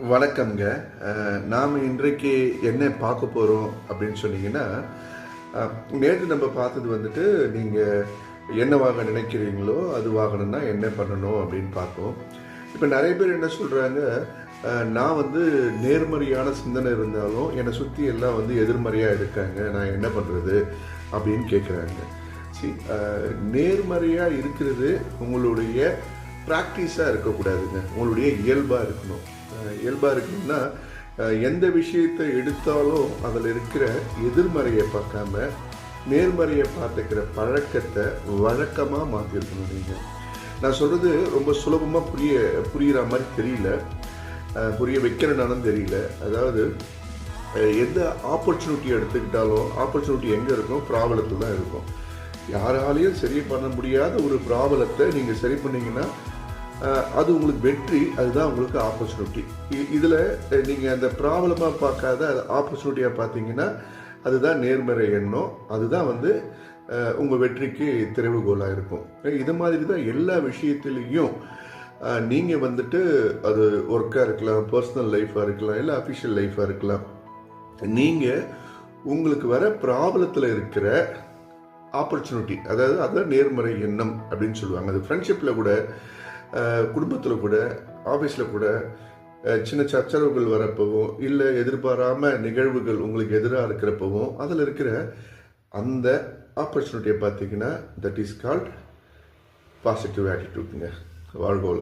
வணக்கம்ங்க. நாம் இன்றைக்கு என்ன பார்க்க போகிறோம் அப்படின்னு சொன்னீங்கன்னா, நேற்று நம்ம பார்த்தது வந்துட்டு நீங்கள் என்ன வாங்க நினைக்கிறீங்களோ அது வாங்கணும்னா என்ன பண்ணணும் அப்படின்னு பார்த்தோம். இப்போ நிறைய பேர் என்ன சொல்கிறாங்க, நான் வந்து நேர்மறையான சிந்தனை இருந்தாலும் என்னை சுற்றி எல்லாம் வந்து எதிர்மறையாக இருக்காங்க, நான் என்ன பண்ணுறது அப்படின்னு கேட்குறாங்க. சரி, நேர்மறையாக இருக்கிறது உங்களுடைய ப்ராக்டிஸாக இருக்கக்கூடாதுங்க, உங்களுடைய இயல்பாக இருக்கணும். இயல்பாக இருக்கணும்னா எந்த விஷயத்தை எடுத்தாலும் அதில் இருக்கிற எதிர்மறையை பார்க்காம நேர்மறையை பார்த்துக்கிற பழக்கத்தை வழக்கமாக மாற்றிருக்கணும். நீங்கள் நான் சொல்கிறது ரொம்ப சுலபமாக புரிகிற மாதிரி தெரியல, புரிய வைக்கிறனாலும் தெரியல. அதாவது எந்த ஆப்பர்ச்சுனிட்டி எடுத்துக்கிட்டாலும் ஆப்பர்ச்சுனிட்டி எங்கே இருக்கும்? ப்ராப்ளத்தில் தான் இருக்கும். யாராலையும் சரி பண்ண முடியாத ஒரு ப்ராப்ளத்தை நீங்கள் சரி பண்ணிங்கன்னா அது உங்களுக்கு வெற்றி, அதுதான் உங்களுக்கு ஆப்பர்ச்சுனிட்டி. இதில் நீங்கள் அந்த ப்ராப்ளமாக பார்க்காத ஆப்பர்ச்சுனிட்டியாக பார்த்தீங்கன்னா அதுதான் நேர்மறை எண்ணம், அதுதான் வந்து உங்கள் வெற்றிக்கு திறவுகோலாக இருக்கும். இது மாதிரி தான் எல்லா விஷயத்துலேயும் நீங்கள் வந்துட்டு அது ஒர்க்காக இருக்கலாம், பர்சனல் லைஃபாக இருக்கலாம், இல்லை அஃபிஷியல் லைஃபாக இருக்கலாம். நீங்கள் உங்களுக்கு வர ப்ராப்ளத்தில் இருக்கிற ஆப்பர்ச்சுனிட்டி, அதாவது அதுதான் நேர்மறை எண்ணம் அப்படின்னு சொல்லுவாங்க. அது ஃப்ரெண்ட்ஷிப்பில் கூட, குடும்பத்தில் கூட, ஆஃபீஸில் கூட சின்ன சச்சரவுகள் வரப்பவும், இல்லை எதிர்பாராம நிகழ்வுகள் உங்களுக்கு எதிராக இருக்கிறப்பவும் அதில் இருக்கிற அந்த ஆப்பர்ச்சுனிட்டியை பார்த்தீங்கன்னா தட் இஸ் கால்ட் பாசிட்டிவ் ஆட்டிடியூட்ங்க. வாழ்கோல்.